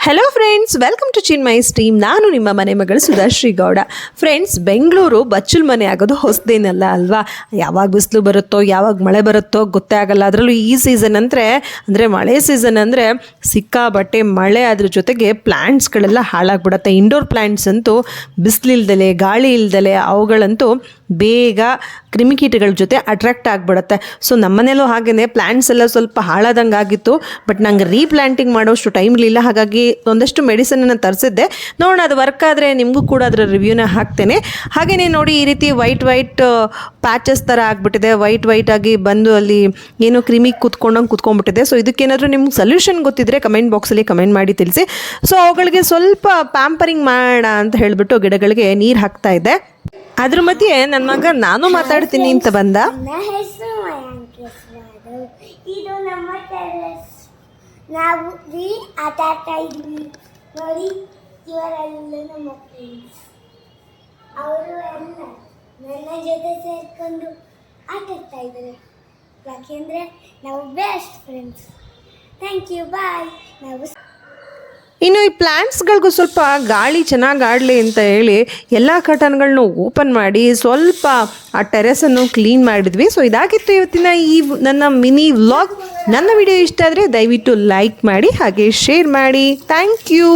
Hello friends, welcome to Chinmai stream. ನಾನು ನಿಮ್ಮ ಮನೆ ಮಗಳು ಸುಧಾಶ್ರೀ ಗೌಡ. ಫ್ರೆಂಡ್ಸ್, ಬೆಂಗಳೂರು ಬಚ್ಚಲ್ ಮನೆ ಆಗೋದು ಹೊಸದೇನಲ್ಲ ಅಲ್ವಾ. ಯಾವಾಗ ಬಿಸಿಲು ಬರುತ್ತೋ ಯಾವಾಗ ಮಳೆ ಬರುತ್ತೋ ಗೊತ್ತೇ ಆಗಲ್ಲ. ಅದರಲ್ಲೂ ಈ ಸೀಸನ್ ಅಂದರೆ ಮಳೆ ಸೀಸನ್ ಅಂದರೆ ಸಿಕ್ಕಾಬಟ್ಟೆ ಮಳೆ. ಅದ್ರ ಜೊತೆಗೆ ಪ್ಲ್ಯಾಂಟ್ಸ್ಗಳೆಲ್ಲ ಹಾಳಾಗ್ಬಿಡುತ್ತೆ. ಇಂಡೋರ್ ಪ್ಲ್ಯಾಂಟ್ಸ್ ಅಂತೂ ಬಿಸಿಲಿಲ್ದಲೆ ಗಾಳಿ ಇಲ್ದಲೆ ಅವುಗಳಂತೂ ಬೇಗ ಕ್ರಿಮಿಕೀಟಗಳ ಜೊತೆ ಅಟ್ರಾಕ್ಟ್ ಆಗಿಬಿಡುತ್ತೆ. ಸೊ ನಮ್ಮನೇಲೂ ಹಾಗೆಯೇ ಪ್ಲ್ಯಾಂಟ್ಸ್ ಎಲ್ಲ ಸ್ವಲ್ಪ ಹಾಳಾದಂಗೆ ಆಗಿತ್ತು. ಬಟ್ ನಂಗೆ ರೀಪ್ಲ್ಯಾಂಟಿಂಗ್ ಮಾಡೋಷ್ಟು ಟೈಮ್ ಇರಲಿಲ್ಲ. ಹಾಗಾಗಿ ಒಂದಷ್ಟು ಮೆಡಿಸನನ್ನು ತರಿಸಿದ್ದೆ. ನೋಡೋಣ ಅದು ವರ್ಕ್ ಆದರೆ ನಿಮಗೂ ಕೂಡ ಅದರ ರಿವ್ಯೂನ ಹಾಕ್ತೇನೆ. ಹಾಗೆಯೇ ನೋಡಿ, ಈ ರೀತಿ ವೈಟ್ ಪ್ಯಾಚಸ್ ಥರ ಆಗಿಬಿಟ್ಟಿದೆ. ವೈಟ್ ಆಗಿ ಬಂದು ಅಲ್ಲಿ ಏನೋ ಕ್ರಿಮಿ ಕುತ್ಕೊಂಡ್ಬಿಟ್ಟಿದೆ. ಸೊ ಇದಕ್ಕೇನಾದರೂ ನಿಮ್ಗೆ ಸೊಲ್ಯೂಷನ್ ಗೊತ್ತಿದ್ದರೆ ಕಮೆಂಟ್ ಬಾಕ್ಸಲ್ಲಿ ಕಮೆಂಟ್ ಮಾಡಿ ತಿಳಿಸಿ. ಸೊ ಅವುಗಳಿಗೆ ಸ್ವಲ್ಪ ಪ್ಯಾಂಪರಿಂಗ್ ಮಾಡೋಣ ಅಂತ ಹೇಳಿಬಿಟ್ಟು ಗಿಡಗಳಿಗೆ ನೀರು ಹಾಕ್ತಾ ಇದ್ದೆ. ಅದ್ರ ಮಧ್ಯೆ ನನ್ನ ಮಗ ನಾನು ಮಾತಾಡ್ತೀನಿ ಅಂತ ಬಂದ. ಇದು ನಮ್ಮ ಟೆರೆಸ್. ನಾವು ಆಟ ಆಡ್ತಾ ಇದ್ವಿ ನೋಡಿ. ಇವರೆಲ್ಲ ನಮ್ಮ ಫ್ರೆಂಡ್ಸ್. ಅವರು ಎಲ್ಲ ನನ್ನ ಜೊತೆ ಸೇರ್ಕೊಂಡು ಆಟ ಆಡ್ತಾ ಇದ್ದಾರೆ. ಯಾಕೆಂದರೆ ನಾವು ಬೆಸ್ಟ್ ಫ್ರೆಂಡ್ಸ್. ಥ್ಯಾಂಕ್ ಯು, ಬಾಯ್. ನಾವು ಇನ್ನು ಈ ಪ್ಲ್ಯಾಂಟ್ಸ್ಗಳಿಗೂ ಸ್ವಲ್ಪ ಗಾಳಿ ಚೆನ್ನಾಗಿ ಆಡಲಿ ಅಂತ ಹೇಳಿ ಎಲ್ಲ ಕರ್ಟನ್ಗಳನ್ನೂ ಓಪನ್ ಮಾಡಿ ಸ್ವಲ್ಪ ಆ ಟೆರೆಸನ್ನು ಕ್ಲೀನ್ ಮಾಡಿದ್ವಿ. ಸೊ ಇದಾಗಿತ್ತು ಇವತ್ತಿನ ಈ ನನ್ನ ಮಿನಿ ವ್ಲಾಗ್. ನನ್ನ ವಿಡಿಯೋ ಇಷ್ಟ ಆದರೆ ದಯವಿಟ್ಟು ಲೈಕ್ ಮಾಡಿ, ಹಾಗೆ ಶೇರ್ ಮಾಡಿ. Thank you.